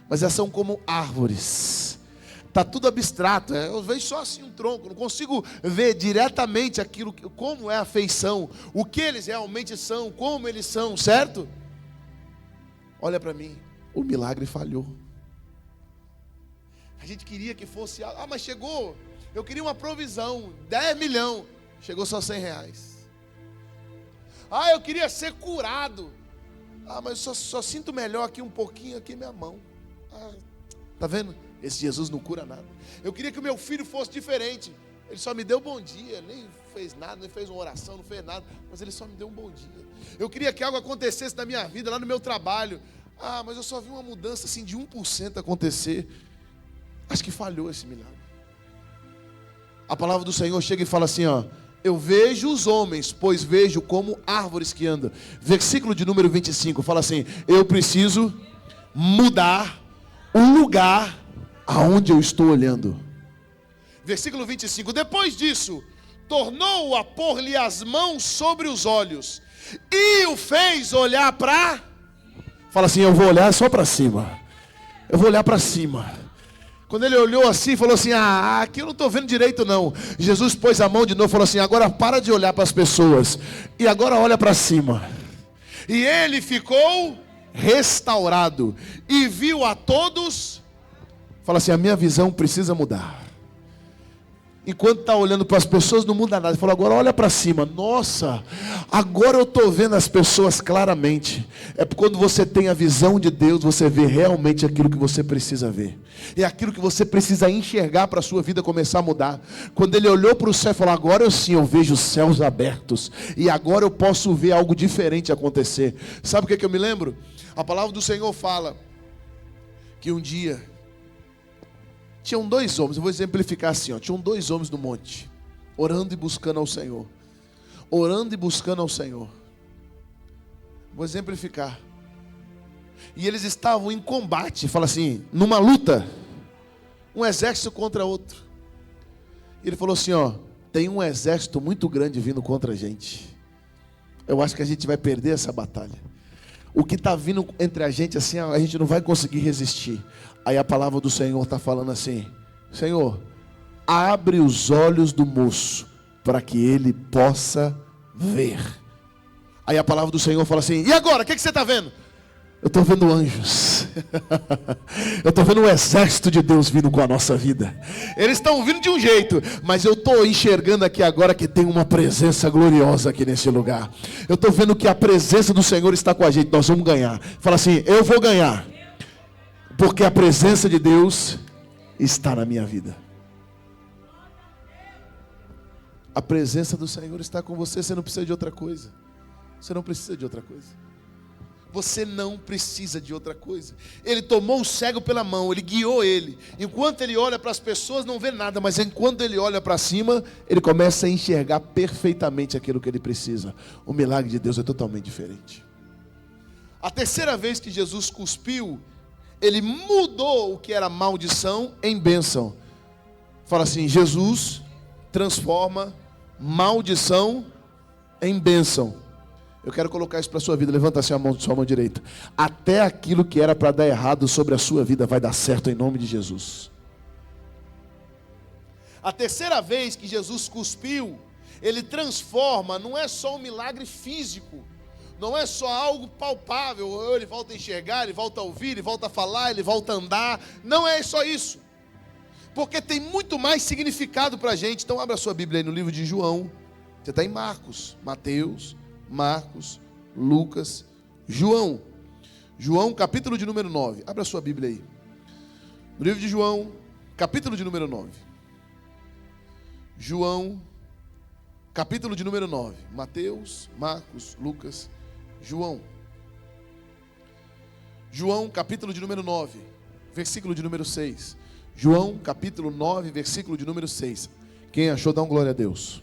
Speaker 1: Mas elas são como árvores. Está tudo abstrato. Eu vejo só assim um tronco. Não consigo ver diretamente aquilo, como é a feição, o que eles realmente são, como eles são, certo? Olha para mim. O milagre falhou. A gente queria que fosse... mas chegou. Eu queria uma provisão. 10 milhões. Chegou só 100 reais. Eu queria ser curado. Mas só sinto melhor aqui um pouquinho, aqui minha mão. Tá vendo? Esse Jesus não cura nada. Eu queria que o meu filho fosse diferente. Ele só me deu bom dia. Nem fez nada, nem fez uma oração, não fez nada. Mas ele só me deu um bom dia. Eu queria que algo acontecesse na minha vida, lá no meu trabalho. Mas eu só vi uma mudança assim de 1% acontecer. Acho que falhou esse milagre. A palavra do Senhor chega e fala assim, ó: eu vejo os homens, pois vejo como árvores que andam. Versículo de número 25, fala assim: eu preciso mudar o lugar aonde eu estou olhando. Versículo 25, depois disso, tornou a pôr-lhe as mãos sobre os olhos, e o fez olhar para... Fala assim: eu vou olhar só para cima. Eu vou olhar para cima. Quando ele olhou assim, falou assim: aqui eu não estou vendo direito não. Jesus pôs a mão de novo e falou assim: agora para de olhar para as pessoas, e agora olha para cima. E ele ficou restaurado, e viu a todos. Fala assim: a minha visão precisa mudar. Enquanto está olhando para as pessoas, não muda nada. Ele falou: agora olha para cima. Nossa, agora eu estou vendo as pessoas claramente. É quando você tem a visão de Deus, você vê realmente aquilo que você precisa ver. É aquilo que você precisa enxergar para a sua vida começar a mudar. Quando ele olhou para o céu e falou: agora eu vejo os céus abertos. E agora eu posso ver algo diferente acontecer. Sabe o que eu me lembro? A palavra do Senhor fala que um dia... tinham 2 homens, eu vou exemplificar assim, ó. Tinham 2 homens no monte, orando e buscando ao Senhor. Orando e buscando ao Senhor. Vou exemplificar. E eles estavam em combate, fala assim, numa luta. Um exército contra outro. E ele falou assim, ó: tem um exército muito grande vindo contra a gente. Eu acho que a gente vai perder essa batalha. O que está vindo entre a gente assim, a gente não vai conseguir resistir. Aí a palavra do Senhor está falando assim: Senhor, abre os olhos do moço, para que ele possa ver. Aí a palavra do Senhor fala assim: e agora, o que você está vendo? Eu estou vendo anjos. Eu estou vendo um exército de Deus vindo com a nossa vida. Eles estão vindo de um jeito, mas eu estou enxergando aqui agora que tem uma presença gloriosa aqui nesse lugar. Eu estou vendo que a presença do Senhor está com a gente. Nós vamos ganhar. Fala assim: eu vou ganhar, porque a presença de Deus está na minha vida. A presença do Senhor está com você. Você não precisa de outra coisa. Você não precisa de outra coisa. Você não precisa de outra coisa. Ele tomou o cego pela mão, ele guiou ele. Enquanto ele olha para as pessoas, não vê nada, mas enquanto ele olha para cima, ele começa a enxergar perfeitamente aquilo que ele precisa. O milagre de Deus é totalmente diferente. A terceira vez que Jesus cuspiu, ele mudou o que era maldição em bênção. Fala assim: Jesus transforma maldição em bênção. Eu quero colocar isso para a sua vida. Levanta assim a mão, sua mão direita. Até aquilo que era para dar errado sobre a sua vida vai dar certo em nome de Jesus. A terceira vez que Jesus cuspiu, ele transforma, não é só um milagre físico, não é só algo palpável, ele volta a enxergar, ele volta a ouvir, ele volta a falar, ele volta a andar, não é só isso, porque tem muito mais significado para a gente. Então abra a sua Bíblia aí no livro de João, você está em Marcos, Mateus, Marcos, Lucas, João, capítulo de número 9, abra a sua Bíblia aí, no livro de João, capítulo de número 9, João, capítulo de número 9, Mateus, Marcos, Lucas, João, capítulo de número 9, versículo de número 6, João, capítulo 9, versículo de número 6, quem achou, dá um glória a Deus.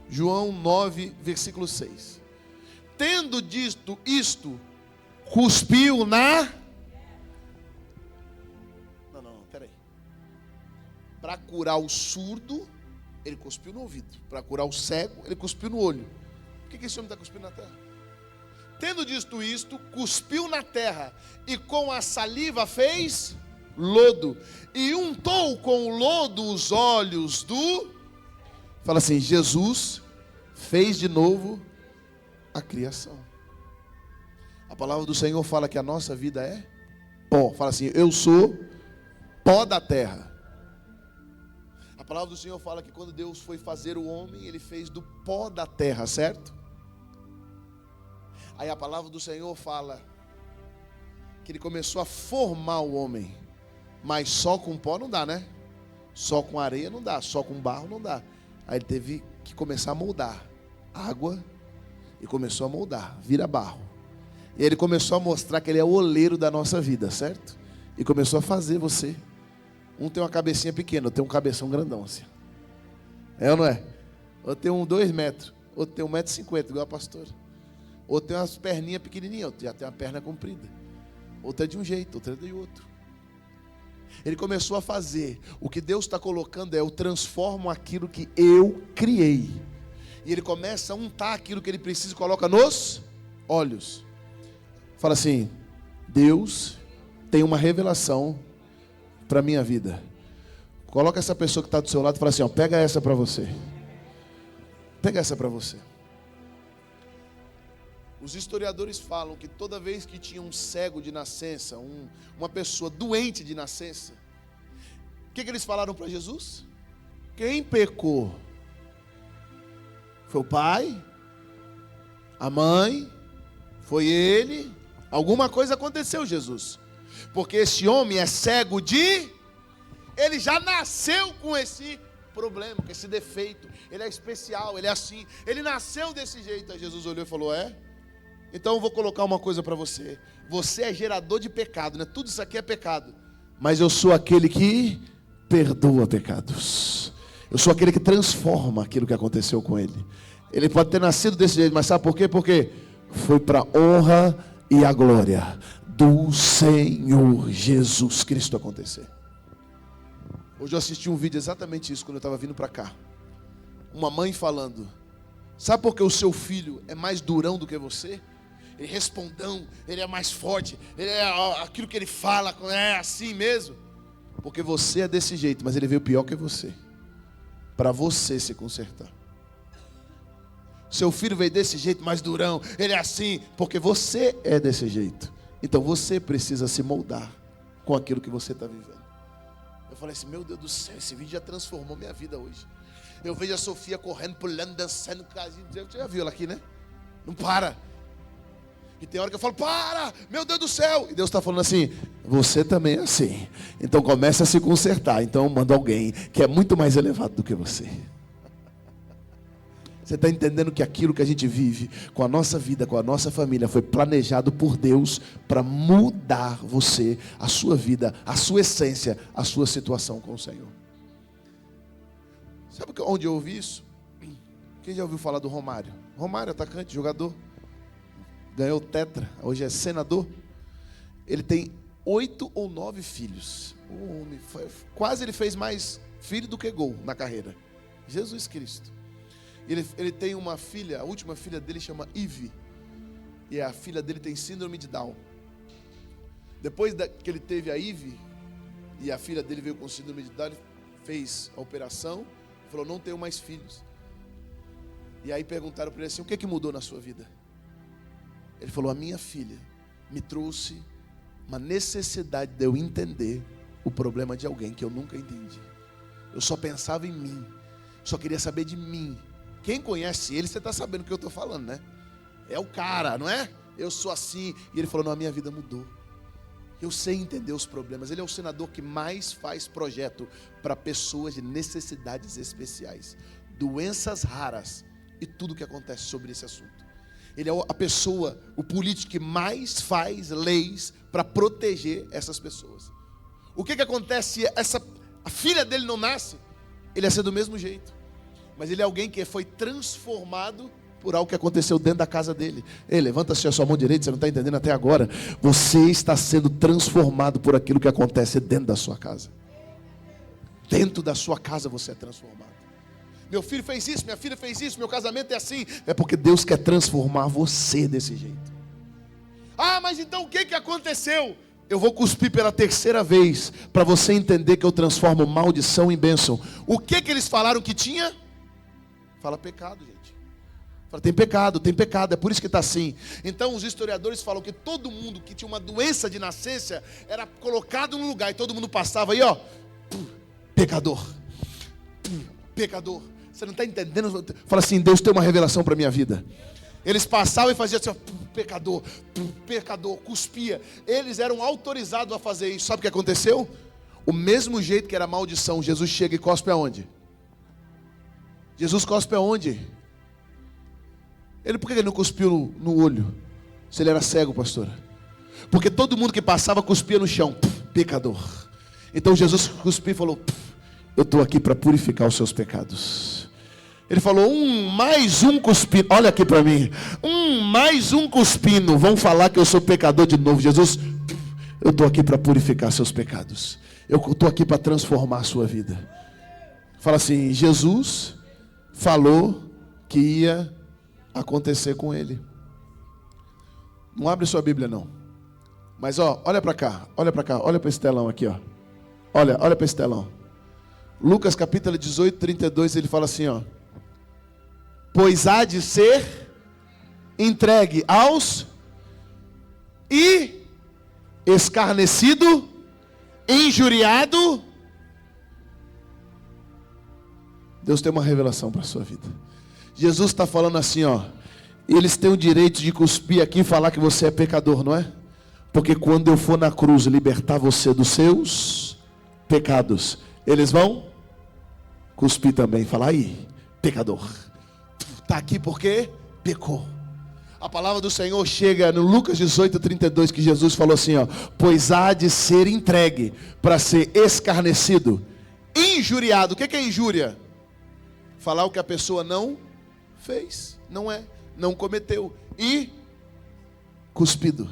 Speaker 1: João 9, versículo 6, tendo dito isto, cuspiu na... Não, peraí, para curar o surdo, ele cuspiu no ouvido. Para curar o cego, ele cuspiu no olho. Por que esse homem está cuspindo na terra? Tendo dito isto, cuspiu na terra, e com a saliva fez lodo, e untou com o lodo os olhos do... Fala assim, Jesus fez de novo a criação. A palavra do Senhor fala que a nossa vida é pó. Fala assim, eu sou pó da terra. A palavra do Senhor fala que quando Deus foi fazer o homem, Ele fez do pó da terra, certo? Aí a palavra do Senhor fala que Ele começou a formar o homem. Mas só com pó não dá, né? Só com areia não dá, só com barro não dá. Aí Ele teve que começar a moldar água e começou a moldar, vira barro. E Ele começou a mostrar que Ele é o oleiro da nossa vida, certo? E começou a fazer você. Um tem uma cabecinha pequena, outro tem um cabeção grandão assim. É ou não é? Outro tem 2 metros, outro tem 1,50 m, igual a pastora. Outro tem umas perninhas pequenininhas, outro já tem uma perna comprida. Outro é de um jeito, outro é de outro. Ele começou a fazer. O que Deus está colocando é, eu transformo aquilo que eu criei. E Ele começa a untar aquilo que Ele precisa e coloca nos olhos. Fala assim, Deus tem uma revelação para a minha vida. Coloca essa pessoa que está do seu lado e fala assim, ó, pega essa para você. Pega essa para você. Os historiadores falam que toda vez que tinha um cego de nascença, uma pessoa doente de nascença, o que eles falaram para Jesus? Quem pecou? Foi o pai? A mãe? Foi ele? Alguma coisa aconteceu, Jesus. Porque esse homem é cego ele já nasceu com esse problema, com esse defeito. Ele é especial, ele é assim. Ele nasceu desse jeito. Aí Jesus olhou e falou, então eu vou colocar uma coisa para você. Você é gerador de pecado, né? Tudo isso aqui é pecado. Mas eu sou aquele que perdoa pecados. Eu sou aquele que transforma aquilo que aconteceu com ele. Ele pode ter nascido desse jeito, mas sabe por quê? Porque foi para a honra e a glória do Senhor Jesus Cristo acontecer. Hoje eu assisti um vídeo exatamente isso, quando eu estava vindo para cá. Uma mãe falando, sabe por que o seu filho é mais durão do que você? Ele é respondão, ele é mais forte, ele é aquilo que ele fala, é assim mesmo. Porque você é desse jeito, mas ele veio pior que você. Para você se consertar. Seu filho veio desse jeito, mais durão, ele é assim, porque você é desse jeito. Então você precisa se moldar com aquilo que você está vivendo. Eu falei assim, meu Deus do céu, esse vídeo já transformou minha vida hoje. Eu vejo a Sofia correndo, pulando, dançando, casinho. Você já viu ela aqui, né? Não para. E tem hora que eu falo, para, meu Deus do céu. E Deus está falando assim, você também é assim. Então começa a se consertar. Então manda alguém que é muito mais elevado do que você. Você está entendendo que aquilo que a gente vive com a nossa vida, com a nossa família, foi planejado por Deus para mudar você, a sua vida, a sua essência, a sua situação com o Senhor. Sabe onde eu ouvi isso? Quem já ouviu falar do Romário? Romário, atacante, jogador. Ganhou o Tetra, hoje é senador. Ele tem 8 ou 9 filhos. Quase ele fez mais filho do que gol na carreira. Jesus Cristo. Ele tem uma filha, a última filha dele chama Ivy. E a filha dele tem síndrome de Down. Depois que ele teve a Ivy, e a filha dele veio com síndrome de Down, ele fez a operação, falou, não tenho mais filhos. E aí perguntaram para ele assim, o que mudou na sua vida? Ele falou: a minha filha me trouxe uma necessidade de eu entender o problema de alguém que eu nunca entendi. Eu só pensava em mim, só queria saber de mim. Quem conhece ele, você está sabendo o que eu estou falando, né? É o cara, não é? Eu sou assim. E ele falou: não, a minha vida mudou. Eu sei entender os problemas. Ele é o senador que mais faz projeto para pessoas de necessidades especiais, doenças raras e tudo que acontece sobre esse assunto. Ele é a pessoa, o político que mais faz leis para proteger essas pessoas. O que acontece se a filha dele não nasce? Ele ia ser do mesmo jeito. Mas ele é alguém que foi transformado por algo que aconteceu dentro da casa dele. Ei, levanta assim a sua mão direita, você não está entendendo até agora. Você está sendo transformado por aquilo que acontece dentro da sua casa. Dentro da sua casa você é transformado. Meu filho fez isso, minha filha fez isso, meu casamento é assim. É porque Deus quer transformar você desse jeito. Ah, mas então o que aconteceu? Eu vou cuspir pela terceira vez, para você entender que eu transformo maldição em bênção. O que eles falaram que tinha? Fala pecado, gente. Fala, tem pecado, é por isso que está assim. Então os historiadores falam que todo mundo que tinha uma doença de nascença era colocado num lugar e todo mundo passava aí, ó, pecador, pecador. Você não está entendendo? Fala assim: Deus tem uma revelação para a minha vida. Eles passavam e faziam assim, ó, pecador, pecador, cuspia. Eles eram autorizados a fazer isso. Sabe o que aconteceu? O mesmo jeito que era maldição, Jesus chega e cospe aonde? Jesus cospe aonde? Por que ele não cuspiu no olho? Se ele era cego, pastora? Porque todo mundo que passava cuspia no chão. Pecador. Então Jesus cuspiu e falou: eu estou aqui para purificar os seus pecados. Ele falou: mais um cuspino. Olha aqui para mim. Mais um cuspino. Vão falar que eu sou pecador de novo. Jesus, eu estou aqui para purificar seus pecados. Eu estou aqui para transformar a sua vida. Fala assim: Jesus falou que ia acontecer com ele. Não abre sua Bíblia não. Mas ó, olha para cá, olha para esse telão aqui, ó. Olha para esse telão. Lucas capítulo 18, 32, ele fala assim, ó: pois há de ser entregue aos e escarnecido, injuriado. Deus tem uma revelação para a sua vida. Jesus está falando assim, ó: eles têm o direito de cuspir aqui e falar que você é pecador, não é? Porque quando eu for na cruz libertar você dos seus pecados, eles vão cuspir também, falar: aí, pecador, está aqui porque pecou. A palavra do Senhor chega no Lucas 18, 32, que Jesus falou assim, ó: pois há de ser entregue para ser escarnecido, injuriado. O que é injúria? Falar o que a pessoa não fez, não cometeu, e cuspido.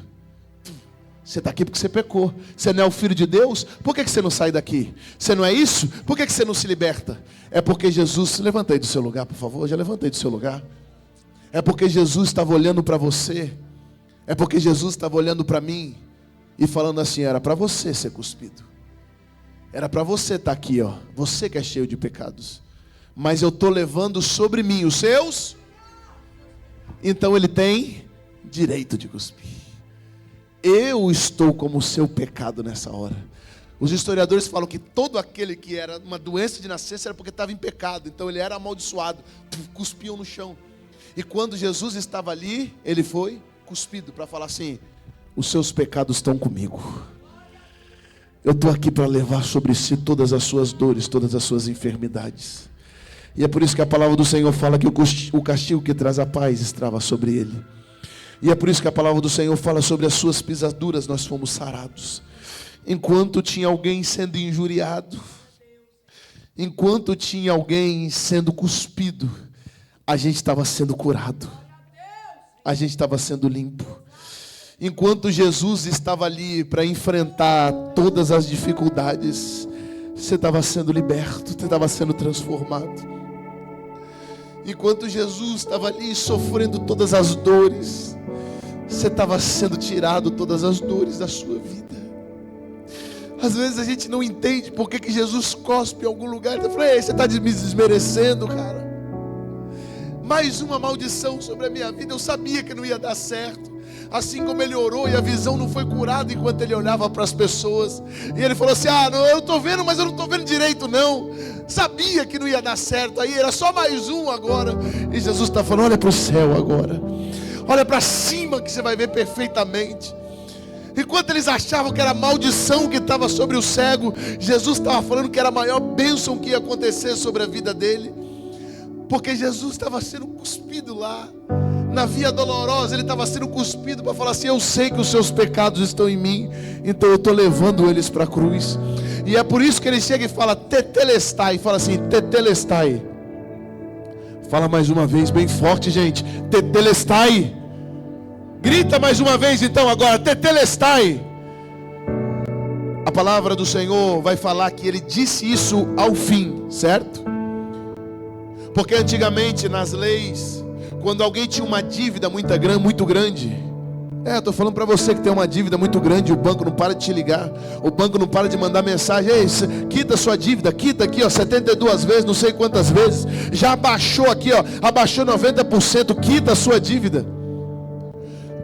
Speaker 1: Você está aqui porque você pecou. Você não é o filho de Deus? Por que você não sai daqui? Você não é isso? Por que você não se liberta? É porque Jesus... Levanta aí do seu lugar, por favor. Já levantei do seu lugar. É porque Jesus estava olhando para você. É porque Jesus estava olhando para mim e falando assim: era para você ser cuspido. Era para você estar aqui, ó. Você que é cheio de pecados. Mas eu estou levando sobre mim os seus. Então ele tem direito de cuspir. Eu estou como o seu pecado nessa hora. Os historiadores falam que todo aquele que era uma doença de nascença era porque estava em pecado. Então ele era amaldiçoado. Cuspiam no chão. E quando Jesus estava ali, ele foi cuspido para falar assim: os seus pecados estão comigo. Eu estou aqui para levar sobre si todas as suas dores, todas as suas enfermidades. E é por isso que a palavra do Senhor fala que o castigo que traz a paz estava sobre ele. E é por isso que a palavra do Senhor fala: sobre as suas pisaduras nós fomos sarados. Enquanto tinha alguém sendo injuriado, enquanto tinha alguém sendo cuspido, a gente estava sendo curado. A gente estava sendo limpo. Enquanto Jesus estava ali para enfrentar todas as dificuldades, você estava sendo liberto, você estava sendo transformado. Enquanto Jesus estava ali sofrendo todas as dores, você estava sendo tirado todas as dores da sua vida. Às vezes a gente não entende por que Jesus cospe em algum lugar. Eu falei: você está me desmerecendo, cara. Mais uma maldição sobre a minha vida. Eu sabia que não ia dar certo. assim como ele orou e a visão não foi curada enquanto ele olhava para as pessoas. E ele falou assim: não, eu estou vendo, mas eu não estou vendo direito não. Sabia que não ia dar certo, aí era só mais um agora. E Jesus está falando: olha para o céu agora, olha para cima que você vai ver perfeitamente. Enquanto eles achavam que era maldição que estava sobre o cego, Jesus estava falando que era a maior bênção que ia acontecer sobre a vida dele. Porque Jesus estava sendo cuspido lá na via dolorosa, ele estava sendo cuspido para falar assim: eu sei que os seus pecados estão em mim, então eu estou levando eles para a cruz. E é por isso que ele chega e fala tetelestai, fala assim: tetelestai. Fala mais uma vez bem forte, gente: tetelestai. Grita mais uma vez então agora: tetelestai. A palavra do Senhor vai falar que ele disse isso ao fim, certo? Porque antigamente nas leis, quando alguém tinha uma dívida muito grande, estou falando para você que tem uma dívida muito grande, o banco não para de te ligar, o banco não para de mandar mensagem: ei, quita sua dívida, quita aqui, 72 vezes, não sei quantas vezes, já abaixou aqui, abaixou 90%, quita a sua dívida.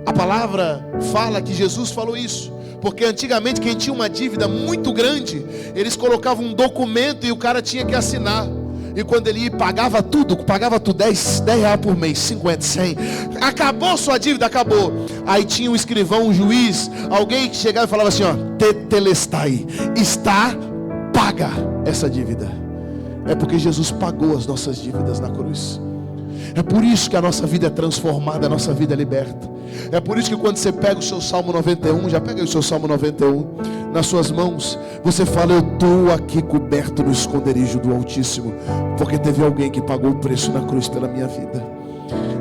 Speaker 1: A palavra fala que Jesus falou isso, porque antigamente quem tinha uma dívida muito grande, eles colocavam um documento e o cara tinha que assinar. E quando ele pagava tudo, 10 reais por mês, 50, 100. Acabou sua dívida, acabou. Aí tinha um escrivão, um juiz, alguém que chegava e falava assim: tetelestai, está paga essa dívida. É porque Jesus pagou as nossas dívidas na cruz. É por isso que a nossa vida é transformada, a nossa vida é liberta. É por isso que quando você pega o seu Salmo 91, já pega o seu Salmo 91 nas suas mãos, você fala: eu estou aqui coberto no esconderijo do Altíssimo, porque teve alguém que pagou o preço na cruz pela minha vida.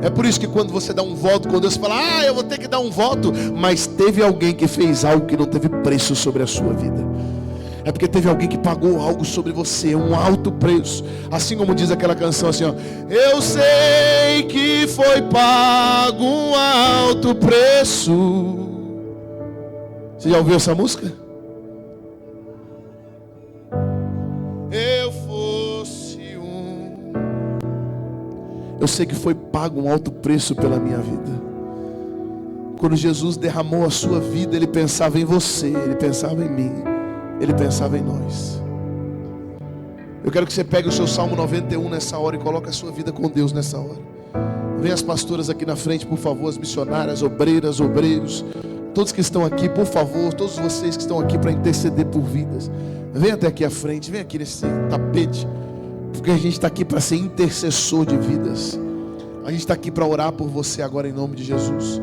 Speaker 1: É por isso que quando você dá um voto com Deus, você fala: eu vou ter que dar um voto, mas teve alguém que fez algo que não teve preço sobre a sua vida. É porque teve alguém que pagou algo sobre você, um alto preço. Assim como diz aquela canção assim: eu sei que foi pago um alto preço. Você já ouviu essa música? Eu sei que foi pago um alto preço pela minha vida. Quando Jesus derramou a sua vida, Ele pensava em você, Ele pensava em mim, Ele pensava em nós. Eu quero que você pegue o seu Salmo 91 nessa hora e coloque a sua vida com Deus nessa hora. Vem as pastoras aqui na frente, por favor, as missionárias, obreiras, obreiros, todos que estão aqui, por favor, todos vocês que estão aqui para interceder por vidas. Vem até aqui à frente, vem aqui nesse tapete, porque a gente está aqui para ser intercessor de vidas. A gente está aqui para orar por você agora em nome de Jesus.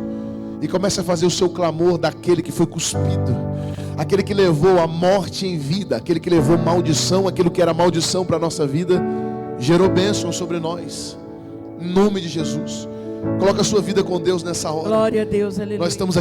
Speaker 1: E comece a fazer o seu clamor daquele que foi cuspido, aquele que levou a morte em vida, aquele que levou maldição, aquilo que era maldição para a nossa vida, gerou bênção sobre nós. Em nome de Jesus. Coloca a sua vida com Deus nessa hora.
Speaker 2: Glória a Deus, aleluia.
Speaker 1: Nós estamos